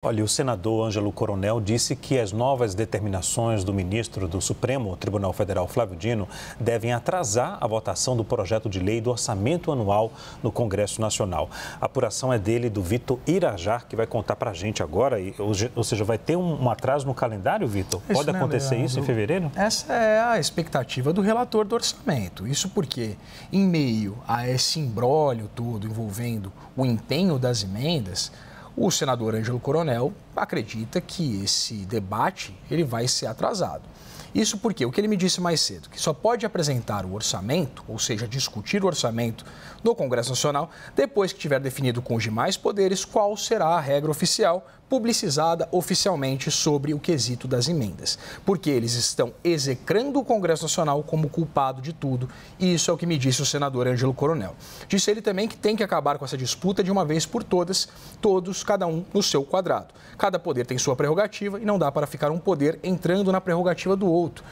Olha, o senador Ângelo Coronel disse que as novas determinações do ministro do Supremo Tribunal Federal, Flávio Dino, devem atrasar a votação do projeto de lei do orçamento anual no Congresso Nacional. A apuração é dele, do Vitor Irajá, que vai contar para a gente agora. Ou seja, vai ter um atraso no calendário, Vitor? Pode acontecer isso em fevereiro? Essa é a expectativa do relator do orçamento. Isso porque, em meio a esse imbróglio todo envolvendo o empenho das emendas, o senador Ângelo Coronel acredita que esse debate ele vai ser atrasado. Isso porque o que ele me disse mais cedo, que só pode apresentar o orçamento, ou seja, discutir o orçamento no Congresso Nacional, depois que tiver definido com os demais poderes qual será a regra oficial publicizada oficialmente sobre o quesito das emendas. Porque eles estão execrando o Congresso Nacional como culpado de tudo, e isso é o que me disse o senador Ângelo Coronel. Disse ele também que tem que acabar com essa disputa de uma vez por todas, todos, cada um no seu quadrado. Cada poder tem sua prerrogativa e não dá para ficar um poder entrando na prerrogativa do outro,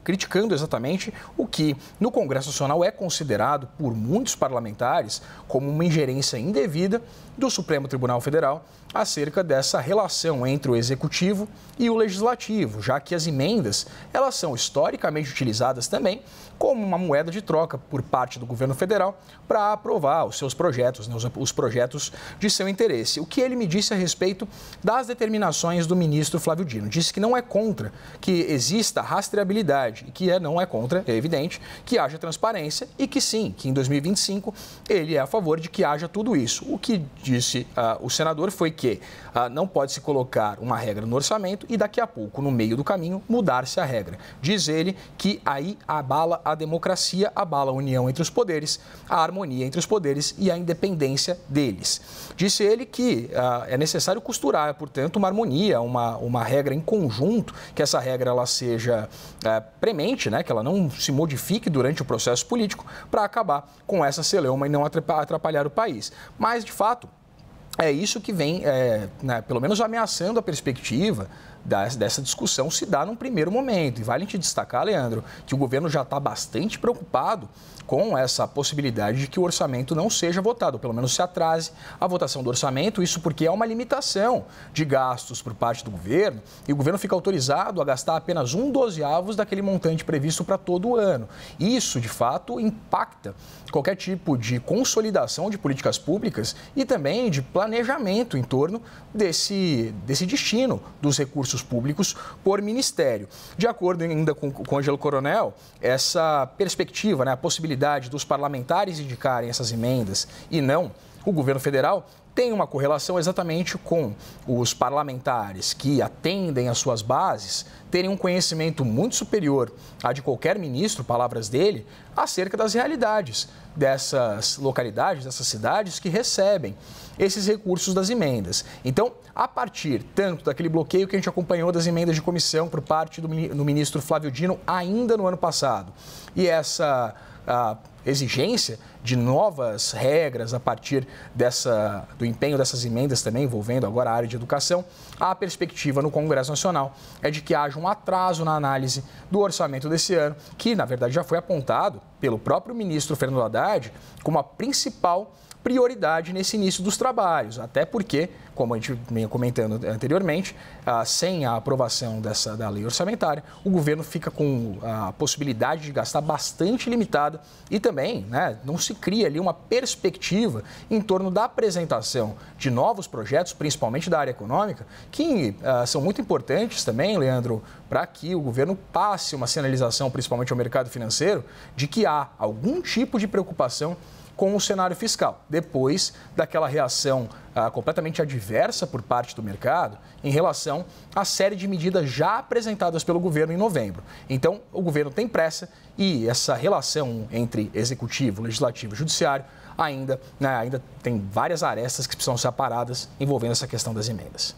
criticando exatamente o que no Congresso Nacional é considerado por muitos parlamentares como uma ingerência indevida do Supremo Tribunal Federal acerca dessa relação entre o Executivo e o Legislativo, já que as emendas, elas são historicamente utilizadas também como uma moeda de troca por parte do governo federal para aprovar os seus projetos, né, os projetos de seu interesse. O que ele me disse a respeito das determinações do ministro Flávio Dino. Disse que não é contra que exista rastreabilidade e que não é contra, é evidente, que haja transparência e que sim, que em 2025 ele é a favor de que haja tudo isso. O que disse o senador foi que não pode se colocar uma regra no orçamento e daqui a pouco, no meio do caminho, mudar-se a regra. Diz ele que aí abala a democracia, abala a união entre os poderes, a harmonia entre os poderes e a independência deles. Disse ele que é necessário costurar, portanto, uma harmonia, uma regra em conjunto, que essa regra ela seja premente, né, que ela não se modifique durante o processo político para acabar com essa celeuma e não atrapalhar o país. Mas, de fato, é isso que vem, pelo menos ameaçando a perspectiva dessa discussão se dá num primeiro momento. E vale te destacar, Leandro, que o governo já está bastante preocupado com essa possibilidade de que o orçamento não seja votado, pelo menos se atrase a votação do orçamento, isso porque é uma limitação de gastos por parte do governo e o governo fica autorizado a gastar apenas 1/12 daquele montante previsto para todo o ano. Isso, de fato, impacta qualquer tipo de consolidação de políticas públicas e também de planejamento em torno desse destino dos recursos públicos por ministério. De acordo ainda com o Ângelo Coronel, essa perspectiva, né, a possibilidade dos parlamentares indicarem essas emendas e não o governo federal, tem uma correlação exatamente com os parlamentares que atendem às suas bases terem um conhecimento muito superior a de qualquer ministro, palavras dele, acerca das realidades dessas localidades, dessas cidades que recebem esses recursos das emendas. Então, a partir tanto daquele bloqueio que a gente acompanhou das emendas de comissão por parte do ministro Flávio Dino ainda no ano passado, e essa exigência de novas regras a partir do empenho dessas emendas também envolvendo agora a área de educação, a perspectiva no Congresso Nacional é de que haja um atraso na análise do orçamento desse ano, que na verdade já foi apontado pelo próprio ministro Fernando Haddad como a principal prioridade nesse início dos trabalhos, até porque, como a gente vinha comentando anteriormente, sem a aprovação da lei orçamentária, o governo fica com a possibilidade de gastar bastante limitada e também, né, não se cria ali uma perspectiva em torno da apresentação de novos projetos, principalmente da área econômica, que são muito importantes também, Leandro, para que o governo passe uma sinalização, principalmente ao mercado financeiro, de que há algum tipo de preocupação com o cenário fiscal, depois daquela reação completamente adversa por parte do mercado em relação à série de medidas já apresentadas pelo governo em novembro. Então, o governo tem pressa e essa relação entre executivo, legislativo e judiciário ainda tem várias arestas que precisam ser aparadas envolvendo essa questão das emendas.